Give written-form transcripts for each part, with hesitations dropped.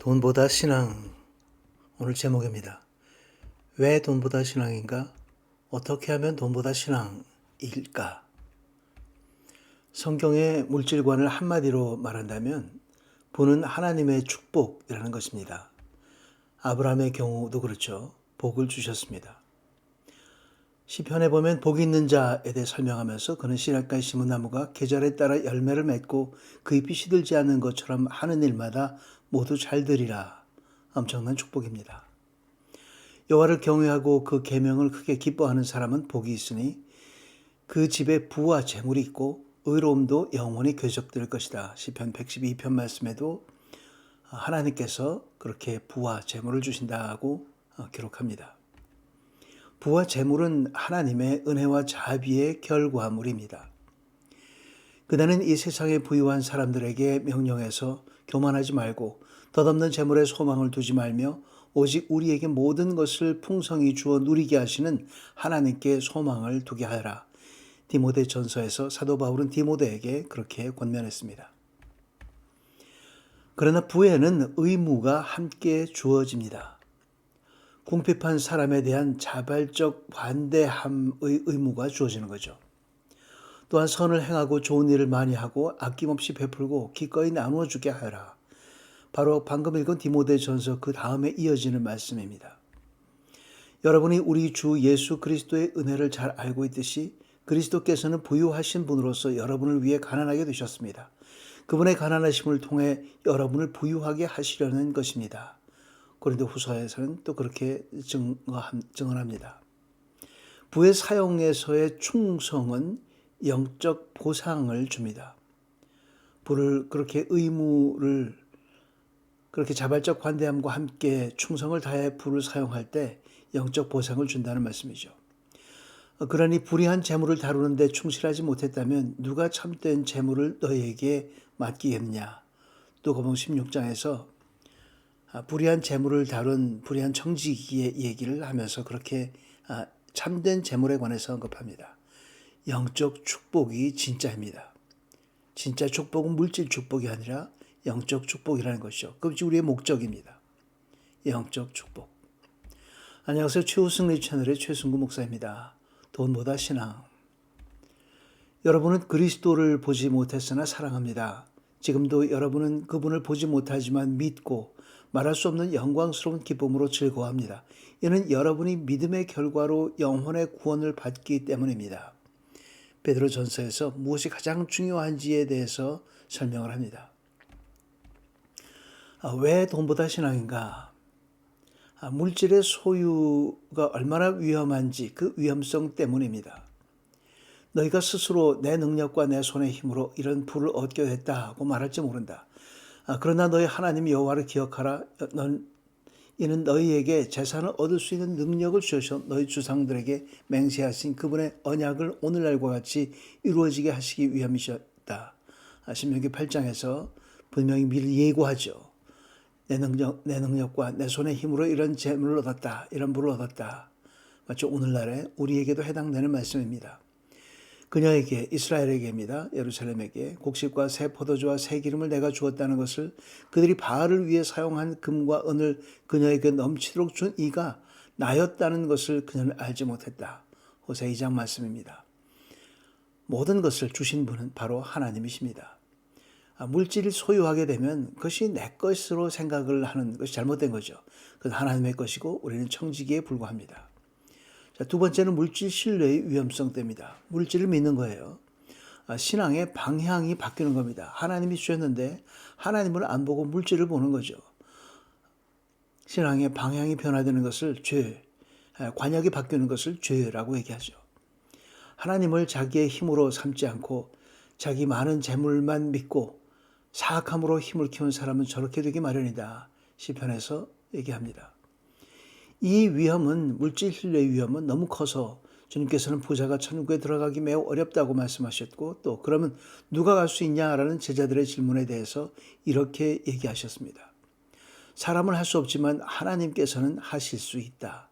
돈보다 신앙. 오늘 제목입니다. 왜 돈보다 신앙인가? 어떻게 하면 돈보다 신앙일까? 성경의 물질관을 한마디로 말한다면 부는 하나님의 축복이라는 것입니다. 아브라함의 경우도 그렇죠. 복을 주셨습니다. 시편에 보면 복이 있는 자에 대해 설명하면서 그는 시냇가에 심은 나무가 계절에 따라 열매를 맺고 그 잎이 시들지 않는 것처럼 하는 일마다 모두 잘 되리라. 엄청난 축복입니다. 여호와를 경외하고 그 계명을 크게 기뻐하는 사람은 복이 있으니 그 집에 부와 재물이 있고 의로움도 영원히 계속될 것이다. 시편 112편 말씀에도 하나님께서 그렇게 부와 재물을 주신다고 기록합니다. 부와 재물은 하나님의 은혜와 자비의 결과물입니다. 그대는 이 세상에 부유한 사람들에게 명령해서 교만하지 말고 덧없는 재물에 소망을 두지 말며 오직 우리에게 모든 것을 풍성히 주어 누리게 하시는 하나님께 소망을 두게 하여라. 디모데전서에서 사도 바울은 디모데에게 그렇게 권면했습니다. 그러나 부에는 의무가 함께 주어집니다. 궁핍한 사람에 대한 자발적 관대함의 의무가 주어지는 거죠. 또한 선을 행하고 좋은 일을 많이 하고 아낌없이 베풀고 기꺼이 나누어 주게 하여라. 바로 방금 읽은 디모데전서 그 다음에 이어지는 말씀입니다. 여러분이 우리 주 예수 그리스도의 은혜를 잘 알고 있듯이 그리스도께서는 부유하신 분으로서 여러분을 위해 가난하게 되셨습니다. 그분의 가난하심을 통해 여러분을 부유하게 하시려는 것입니다. 고린도후서에서는 또 그렇게 증언합니다. 부의 사용에서의 충성은 영적 보상을 줍니다. 부를 그렇게 의무를 그렇게 자발적 관대함과 함께 충성을 다해 부를 사용할 때 영적 보상을 준다는 말씀이죠. 그러니 불의한 재물을 다루는 데 충실하지 못했다면 누가 참된 재물을 너희에게 맡기겠느냐. 누가복음 16장에서 불의한 재물을 다룬 불의한 청지기의 얘기를 하면서 그렇게 참된 재물에 관해서 언급합니다. 영적 축복이 진짜입니다. 진짜 축복은 물질 축복이 아니라 영적 축복이라는 것이죠. 그것이 우리의 목적입니다. 영적 축복. 안녕하세요. 최우승리 채널의 최승구 목사입니다. 돈보다 신앙. 여러분은 그리스도를 보지 못했으나 사랑합니다. 지금도 여러분은 그분을 보지 못하지만 믿고 말할 수 없는 영광스러운 기쁨으로 즐거워합니다. 이는 여러분이 믿음의 결과로 영혼의 구원을 받기 때문입니다. 베드로전서에서 무엇이 가장 중요한지에 대해서 설명을 합니다. 왜 돈보다 신앙인가? 물질의 소유가 얼마나 위험한지 그 위험성 때문입니다. 너희가 스스로 내 능력과 내 손의 힘으로 이런 부를 얻게 됐다고 말할지 모른다. 그러나 너희 하나님 여호와를 기억하라. 이는 너희에게 재산을 얻을 수 있는 능력을 주셔서 너희 조상들에게 맹세하신 그분의 언약을 오늘날과 같이 이루어지게 하시기 위함이셨다. 신명기 8장에서 분명히 미리 예고하죠. 내 능력과 내 손의 힘으로 이런 재물을 얻었다. 이런 부를 얻었다. 마치 오늘날에 우리에게도 해당되는 말씀입니다. 그녀에게 이스라엘에게입니다. 예루살렘에게 곡식과 새 포도주와 새 기름을 내가 주었다는 것을 그들이 바알을 위해 사용한 금과 은을 그녀에게 넘치도록 준 이가 나였다는 것을 그녀는 알지 못했다. 호세 2장 말씀입니다. 모든 것을 주신 분은 바로 하나님이십니다. 물질을 소유하게 되면 그것이 내 것으로 생각을 하는 것이 잘못된 거죠. 그건 하나님의 것이고 우리는 청지기에 불과합니다. 자, 두 번째는 물질 신뢰의 위험성 때입니다. 물질을 믿는 거예요. 신앙의 방향이 바뀌는 겁니다. 하나님이 주셨는데 하나님을 안 보고 물질을 보는 거죠. 신앙의 방향이 변화되는 것을 죄, 관역이 바뀌는 것을 죄라고 얘기하죠. 하나님을 자기의 힘으로 삼지 않고 자기 많은 재물만 믿고 사악함으로 힘을 키운 사람은 저렇게 되기 마련이다. 시편에서 얘기합니다. 이 위험은 물질 신뢰의 위험은 너무 커서 주님께서는 부자가 천국에 들어가기 매우 어렵다고 말씀하셨고 또 그러면 누가 갈 수 있냐라는 제자들의 질문에 대해서 이렇게 얘기하셨습니다. 사람은 할 수 없지만 하나님께서는 하실 수 있다.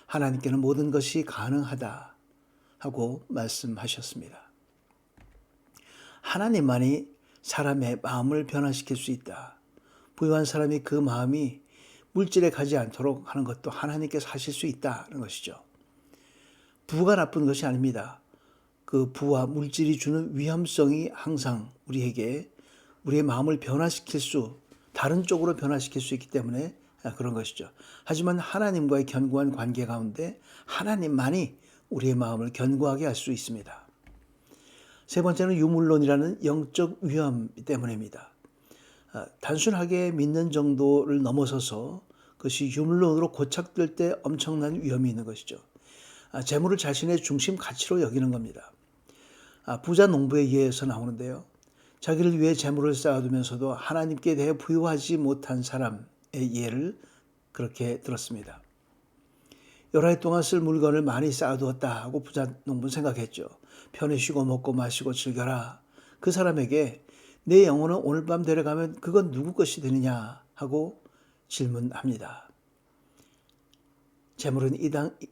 하나님께는 모든 것이 가능하다 하고 말씀하셨습니다. 하나님만이 사람의 마음을 변화시킬 수 있다. 부유한 사람이 그 마음이 물질에 가지 않도록 하는 것도 하나님께서 하실 수 있다는 것이죠. 부가 나쁜 것이 아닙니다. 그 부와 물질이 주는 위험성이 항상 우리에게 우리의 마음을 다른 쪽으로 변화시킬 수 있기 때문에 그런 것이죠. 하지만 하나님과의 견고한 관계 가운데 하나님만이 우리의 마음을 견고하게 할 수 있습니다. 세 번째는 유물론이라는 영적 위험 때문입니다. 단순하게 믿는 정도를 넘어서서 그것이 유물론으로 고착될 때 엄청난 위험이 있는 것이죠. 재물을 자신의 중심 가치로 여기는 겁니다. 부자 농부의 예에서 나오는데요. 자기를 위해 재물을 쌓아두면서도 하나님께 대해 부유하지 못한 사람의 예를 그렇게 들었습니다. 여러 해 동안 쓸 물건을 많이 쌓아두었다 하고 부자 농부는 생각했죠. 편히 쉬고 먹고 마시고 즐겨라. 그 사람에게 내 영혼은 오늘 밤 데려가면 그건 누구 것이 되느냐 하고 질문합니다. 재물은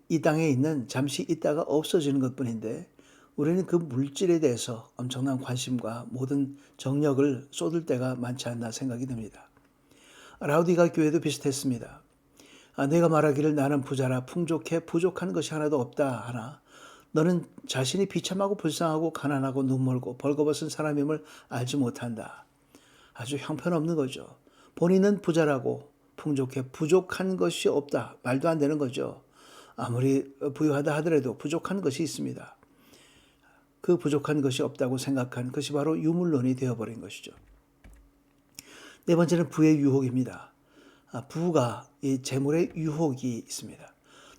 이 땅에 있는 잠시 있다가 없어지는 것뿐인데 우리는 그 물질에 대해서 엄청난 관심과 모든 정력을 쏟을 때가 많지 않나 생각이 듭니다. 라우디가 교회도 비슷했습니다. 내가 말하기를 나는 부자라 풍족해 부족한 것이 하나도 없다 하나 너는 자신이 비참하고 불쌍하고 가난하고 눈멀고 벌거벗은 사람임을 알지 못한다. 아주 형편없는 거죠. 본인은 부자라고 풍족해 부족한 것이 없다. 말도 안 되는 거죠. 아무리 부유하다 하더라도 부족한 것이 있습니다. 그 부족한 것이 없다고 생각한 것이 바로 유물론이 되어버린 것이죠. 네 번째는 부의 유혹입니다. 부가 이 재물의 유혹이 있습니다.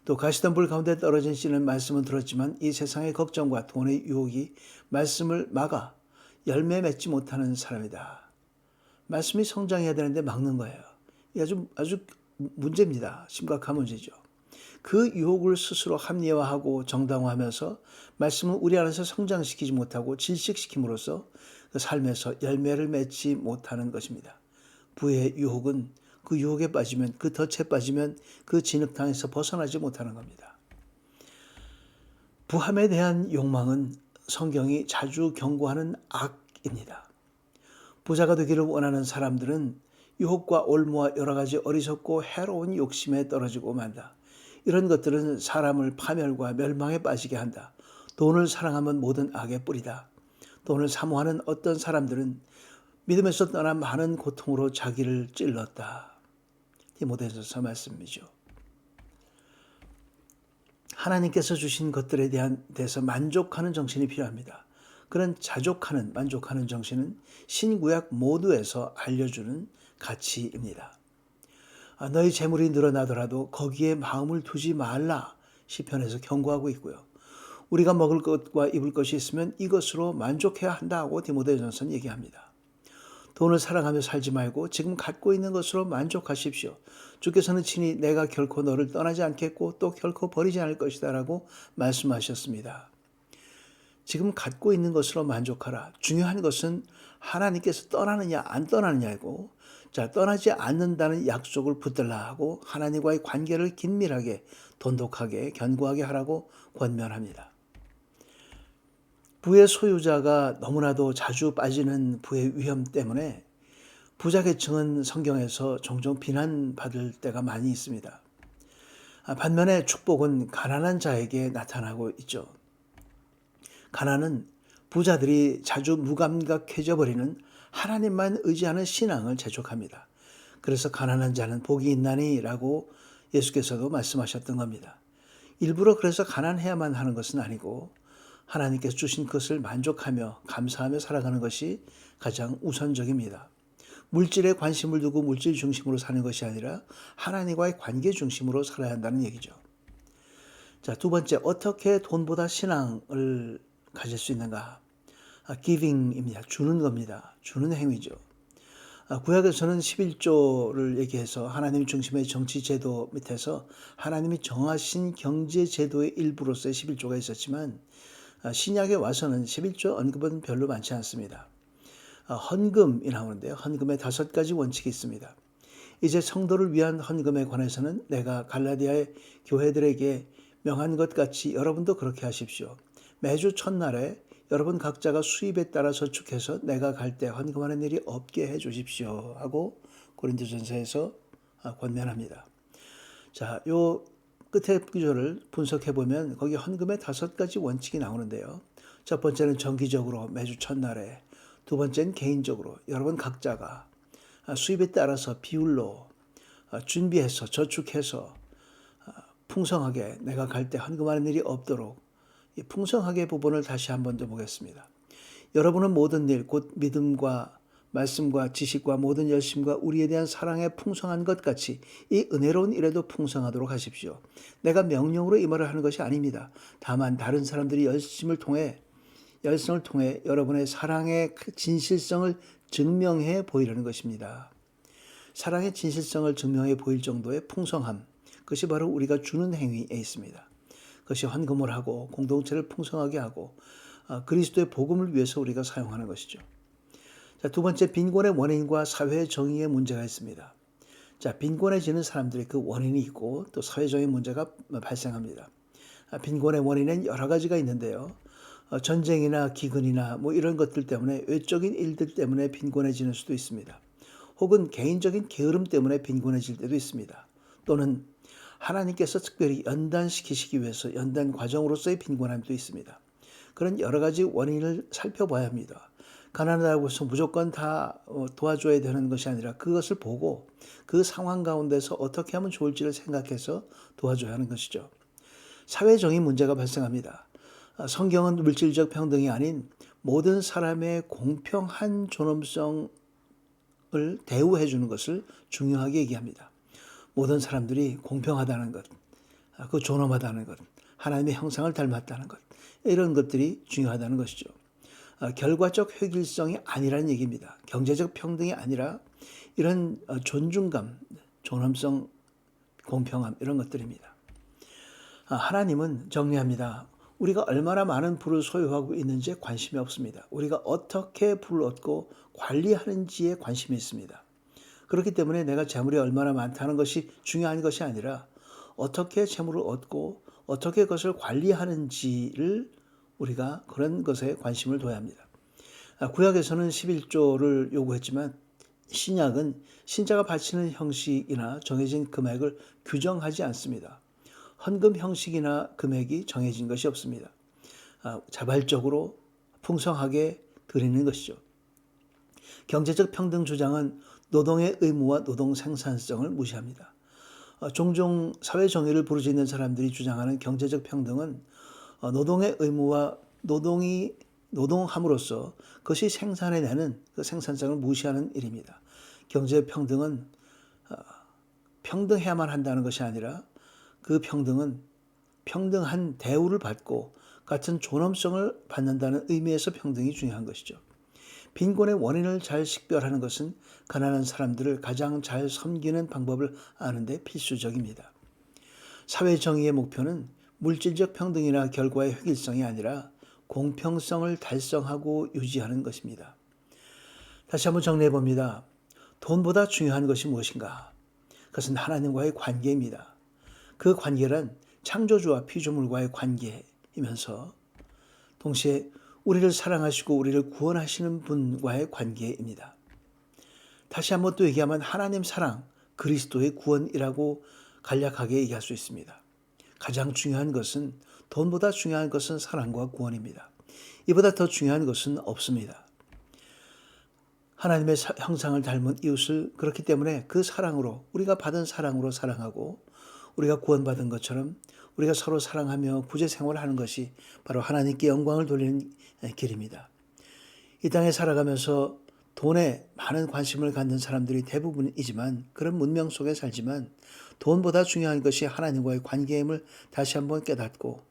또 가시던 불 가운데 떨어진 씨는 말씀은 들었지만 이 세상의 걱정과 돈의 유혹이 말씀을 막아 열매 맺지 못하는 사람이다. 말씀이 성장해야 되는데 막는 거예요. 아주 문제입니다. 심각한 문제죠. 그 유혹을 스스로 합리화하고 정당화하면서 말씀을 우리 안에서 성장시키지 못하고 질식시킴으로써 그 삶에서 열매를 맺지 못하는 것입니다. 부의 유혹은 그 유혹에 빠지면 그 덫에 빠지면 그 진흙탕에서 벗어나지 못하는 겁니다. 부함에 대한 욕망은 성경이 자주 경고하는 악입니다. 부자가 되기를 원하는 사람들은 유혹과 올무와 여러 가지 어리석고 해로운 욕심에 떨어지고 만다. 이런 것들은 사람을 파멸과 멸망에 빠지게 한다. 돈을 사랑하면 모든 악의 뿌리다. 돈을 사모하는 어떤 사람들은 믿음에서 떠나 많은 고통으로 자기를 찔렀다. 디모데전서 말씀이죠. 하나님께서 주신 것들에 대해서 만족하는 정신이 필요합니다. 그런 만족하는 정신은 신구약 모두에서 알려주는 가치입니다. 너희 재물이 늘어나더라도 거기에 마음을 두지 말라 시편에서 경고하고 있고요. 우리가 먹을 것과 입을 것이 있으면 이것으로 만족해야 한다고 디모데전서는 얘기합니다. 돈을 사랑하며 살지 말고 지금 갖고 있는 것으로 만족하십시오. 주께서는 친히 내가 결코 너를 떠나지 않겠고 또 결코 버리지 않을 것이다 라고 말씀하셨습니다. 지금 갖고 있는 것으로 만족하라. 중요한 것은 하나님께서 떠나느냐 안 떠나느냐이고 떠나지 않는다는 약속을 붙들라 하고 하나님과의 관계를 긴밀하게 돈독하게 견고하게 하라고 권면합니다. 부의 소유자가 너무나도 자주 빠지는 부의 위험 때문에 부자 계층은 성경에서 종종 비난받을 때가 많이 있습니다. 반면에 축복은 가난한 자에게 나타나고 있죠. 가난은 부자들이 자주 무감각해져 버리는 하나님만 의지하는 신앙을 재촉합니다. 그래서 가난한 자는 복이 있나니라고 예수께서도 말씀하셨던 겁니다. 일부러 그래서 가난해야만 하는 것은 아니고 하나님께서 주신 것을 만족하며 감사하며 살아가는 것이 가장 우선적입니다. 물질에 관심을 두고 물질 중심으로 사는 것이 아니라 하나님과의 관계 중심으로 살아야 한다는 얘기죠. 두 번째, 어떻게 돈보다 신앙을 가질 수 있는가? giving입니다. 주는 겁니다. 주는 행위죠. 구약에서는 11조를 얘기해서 하나님 중심의 정치 제도 밑에서 하나님이 정하신 경제 제도의 일부로서의 11조가 있었지만 신약에 와서는 11조 언급은 별로 많지 않습니다. 헌금이 나오는데요. 헌금에 5가지 원칙이 있습니다. 이제 성도를 위한 헌금에 관해서는 내가 갈라디아의 교회들에게 명한 것 같이 여러분도 그렇게 하십시오. 매주 첫날에 여러분 각자가 수입에 따라 저축해서 내가 갈 때 헌금하는 일이 없게 해 주십시오 하고 고린도전서에서 권면합니다. 자, 요 끝에 구절을 분석해 보면 거기 헌금의 5가지 원칙이 나오는데요. 첫 번째는 정기적으로 매주 첫날에, 두 번째는 개인적으로 여러분 각자가 수입에 따라서 비율로 준비해서 저축해서 풍성하게 내가 갈 때 헌금하는 일이 없도록 이 풍성하게 부분을 다시 한 번 더 보겠습니다. 여러분은 모든 일, 곧 믿음과 말씀과 지식과 모든 열심과 우리에 대한 사랑의 풍성한 것 같이 이 은혜로운 일에도 풍성하도록 하십시오. 내가 명령으로 이 말을 하는 것이 아닙니다. 다만 다른 사람들이 열심을 통해 여러분의 사랑의 진실성을 증명해 보이려는 것입니다. 사랑의 진실성을 증명해 보일 정도의 풍성함, 그것이 바로 우리가 주는 행위에 있습니다. 그것이 헌금을 하고 공동체를 풍성하게 하고 그리스도의 복음을 위해서 우리가 사용하는 것이죠. 자, 두 번째, 빈곤의 원인과 사회 정의의 문제가 있습니다. 자, 빈곤해지는 사람들이 그 원인이 있고 또 사회적인 문제가 발생합니다. 빈곤의 원인은 여러 가지가 있는데요. 전쟁이나 기근이나 뭐 이런 것들 때문에 외적인 일들 때문에 빈곤해지는 수도 있습니다. 혹은 개인적인 게으름 때문에 빈곤해질 때도 있습니다. 또는 하나님께서 특별히 연단시키시기 위해서 연단 과정으로서의 빈곤함도 있습니다. 그런 여러 가지 원인을 살펴봐야 합니다. 가난하다고 해서 무조건 다 도와줘야 되는 것이 아니라 그것을 보고 그 상황 가운데서 어떻게 하면 좋을지를 생각해서 도와줘야 하는 것이죠. 사회적인 문제가 발생합니다. 성경은 물질적 평등이 아닌 모든 사람의 공평한 존엄성을 대우해 주는 것을 중요하게 얘기합니다. 모든 사람들이 공평하다는 것, 그 존엄하다는 것, 하나님의 형상을 닮았다는 것, 이런 것들이 중요하다는 것이죠. 결과적 획일성이 아니라는 얘기입니다. 경제적 평등이 아니라 이런 존중감, 존엄성, 공평함 이런 것들입니다. 하나님은 정리합니다. 우리가 얼마나 많은 부를 소유하고 있는지에 관심이 없습니다. 우리가 어떻게 부를 얻고 관리하는지에 관심이 있습니다. 그렇기 때문에 내가 재물이 얼마나 많다는 것이 중요한 것이 아니라 어떻게 재물을 얻고 어떻게 그것을 관리하는지를 우리가 그런 것에 관심을 둬야 합니다. 구약에서는 11조를 요구했지만 신약은 신자가 바치는 형식이나 정해진 금액을 규정하지 않습니다. 헌금 형식이나 금액이 정해진 것이 없습니다. 자발적으로 풍성하게 드리는 것이죠. 경제적 평등 주장은 노동의 의무와 노동 생산성을 무시합니다. 종종 사회 정의를 부르짖는 사람들이 주장하는 경제적 평등은 노동의 의무와 노동함으로써 그것이 생산해내는 그 생산성을 무시하는 일입니다. 경제 평등은 평등해야만 한다는 것이 아니라 그 평등은 평등한 대우를 받고 같은 존엄성을 받는다는 의미에서 평등이 중요한 것이죠. 빈곤의 원인을 잘 식별하는 것은 가난한 사람들을 가장 잘 섬기는 방법을 아는 데 필수적입니다. 사회 정의의 목표는 물질적 평등이나 결과의 획일성이 아니라 공평성을 달성하고 유지하는 것입니다. 다시 한번 정리해 봅니다. 돈보다 중요한 것이 무엇인가? 그것은 하나님과의 관계입니다. 그 관계란 창조주와 피조물과의 관계이면서 동시에 우리를 사랑하시고 우리를 구원하시는 분과의 관계입니다. 다시 한번 또 얘기하면 하나님 사랑, 그리스도의 구원이라고 간략하게 얘기할 수 있습니다. 가장 중요한 것은 돈보다 중요한 것은 사랑과 구원입니다. 이보다 더 중요한 것은 없습니다. 하나님의 형상을 닮은 이웃을 그렇기 때문에 그 사랑으로 우리가 받은 사랑으로 사랑하고 우리가 구원받은 것처럼 우리가 서로 사랑하며 구제 생활을 하는 것이 바로 하나님께 영광을 돌리는 길입니다. 이 땅에 살아가면서 돈에 많은 관심을 갖는 사람들이 대부분이지만 그런 문명 속에 살지만 돈보다 중요한 것이 하나님과의 관계임을 다시 한번 깨닫고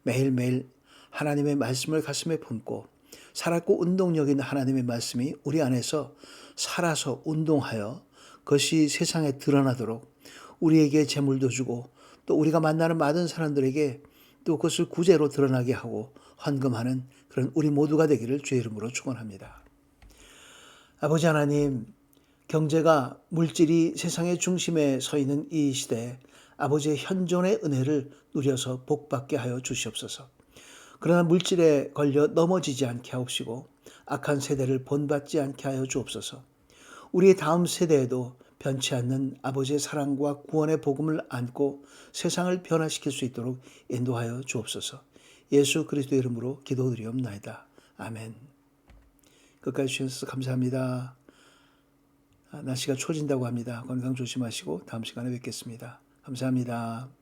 매일매일 하나님의 말씀을 가슴에 품고 살았고 운동력 있는 하나님의 말씀이 우리 안에서 살아서 운동하여 그것이 세상에 드러나도록 우리에게 재물도 주고 또 우리가 만나는 많은 사람들에게 또 그것을 구제로 드러나게 하고 헌금하는 그런 우리 모두가 되기를 주의 이름으로 축원합니다. 아버지 하나님, 경제가 물질이 세상의 중심에 서 있는 이 시대에 아버지의 현존의 은혜를 누려서 복받게 하여 주시옵소서. 그러나 물질에 걸려 넘어지지 않게 하옵시고 악한 세대를 본받지 않게 하여 주옵소서. 우리의 다음 세대에도 변치 않는 아버지의 사랑과 구원의 복음을 안고 세상을 변화시킬 수 있도록 인도하여 주옵소서. 예수 그리스도의 이름으로 기도드리옵나이다. 아멘. 끝까지 주셔서 감사합니다. 날씨가 추워진다고 합니다. 건강 조심하시고 다음 시간에 뵙겠습니다. 감사합니다.